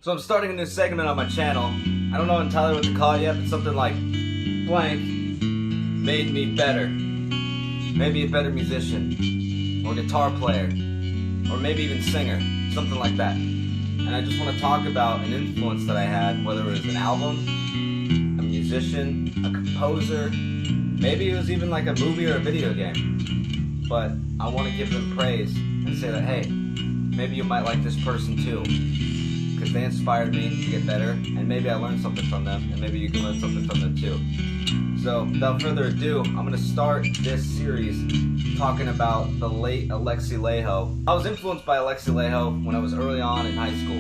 So I'm starting a new segment on my channel. I don't know entirely what to call it yet, but something like blank made me better. Maybe a better musician, or guitar player, or maybe even singer, something like that. And I just want to talk about an influence that I had, whether it was an album, a musician, a composer, maybe it was even like a movie or a video game. But I want to give them praise and say that, hey, maybe you might like this person too, because they inspired me to get better, and maybe I learned something from them, and maybe you can learn something from them too. So without further ado, I'm going to start this series talking about the late Alexi Laiho. I was influenced by Alexi Laiho when I was early on in high school,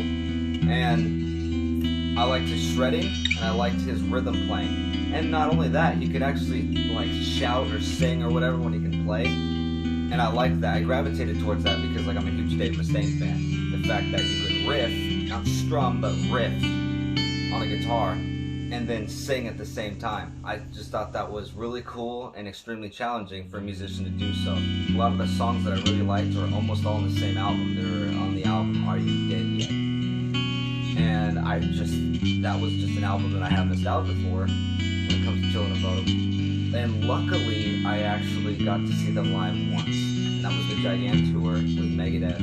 and I liked his shredding, and I liked his rhythm playing. And not only that, he could actually like shout or sing or whatever when he can play, and I liked that. I gravitated towards that because like I'm a huge Dave Mustaine fan. The fact that he could riff, not strum, but riff on a guitar and then sing at the same time. I just thought that was really cool and extremely challenging for a musician to do so. A lot of the songs that I really liked are almost all on the same album. They're on the album Are You Dead Yet? And that was just an album that I have nostalgia for when it comes to Chillin' a Photo. And luckily, I actually got to see them live once. And that was the Gigant tour with Megadeth.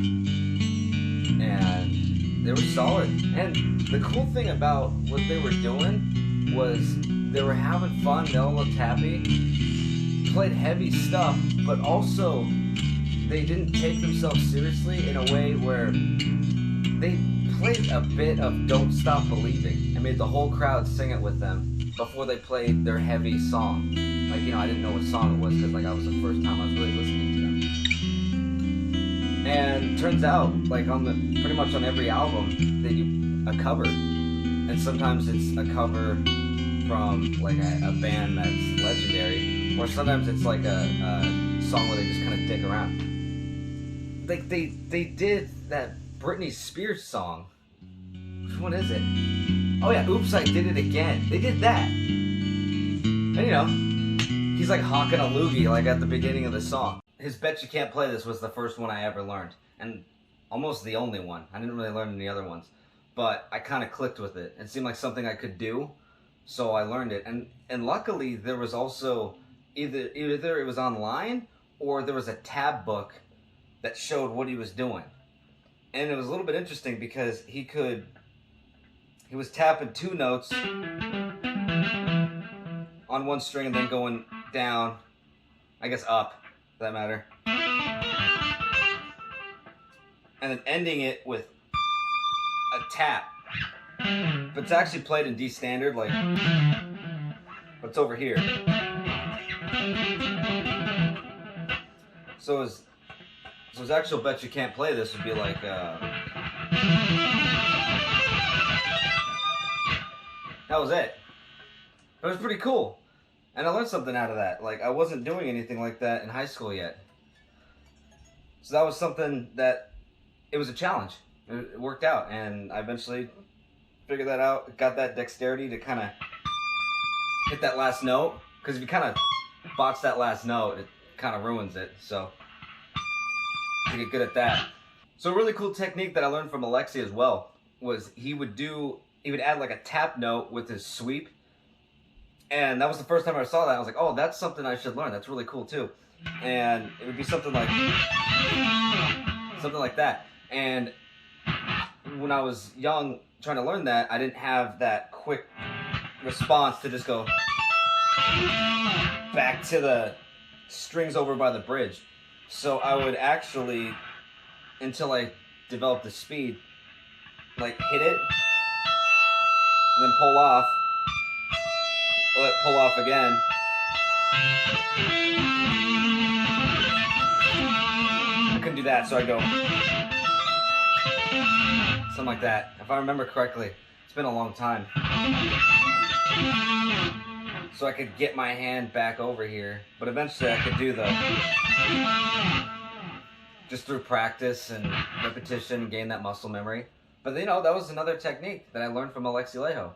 And they were solid. And the cool thing about what they were doing was they were having fun, they all looked happy, played heavy stuff, but also they didn't take themselves seriously in a way where they played a bit of Don't Stop Believing and made the whole crowd sing it with them before they played their heavy song. Like, you know, I didn't know what song it was because like I was the first time I was really listening to them. And turns out, like pretty much on every album, they do a cover. And sometimes it's a cover from like a band that's legendary, or sometimes it's like a song where they just kind of dick around. Like they did that Britney Spears song. Which one is it? Oh yeah, Oops, I Did It Again. They did that. And you know, he's like hawking a loogie like at the beginning of the song. His Bet You Can't Play This was the first one I ever learned, and almost the only one. I didn't really learn any other ones, but I kind of clicked with it. It seemed like something I could do, so I learned it. And luckily, there was also either it was online or there was a tab book that showed what he was doing, and it was a little bit interesting because he was tapping two notes on one string and then going down, I guess up. That matter, and then ending it with a tap, but it's actually played in D standard, like, but it's over here. So his actual Bet You Can't Play This would be like that was it. It was pretty cool. And I learned something out of that. Like, I wasn't doing anything like that in high school yet. So that was something that, it was a challenge. It worked out, and I eventually figured that out, got that dexterity to kind of hit that last note. Because if you kind of botch that last note, it kind of ruins it. So, to get good at that. So a really cool technique that I learned from Alexi as well was he would add like a tap note with his sweep. And that was the first time I saw that. I was like, oh, that's something I should learn. That's really cool too. And it would be something like that. And when I was young, trying to learn that, I didn't have that quick response to just go back to the strings over by the bridge. So I would actually, until I developed the speed, like hit it, and then pull off. Let it pull off again. I couldn't do that, so I go something like that. If I remember correctly, it's been a long time. So I could get my hand back over here, but eventually I could do just through practice and repetition, gain that muscle memory. But you know, that was another technique that I learned from Alexi Laiho.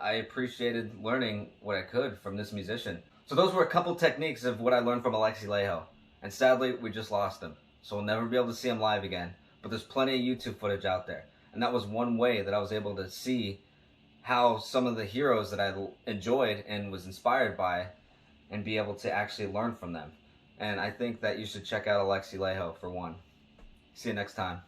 I appreciated learning what I could from this musician. So those were a couple techniques of what I learned from Alexi Laiho. And sadly, we just lost him. So we'll never be able to see him live again. But there's plenty of YouTube footage out there. And that was one way that I was able to see how some of the heroes that I enjoyed and was inspired by, and be able to actually learn from them. And I think that you should check out Alexi Laiho for one. See you next time.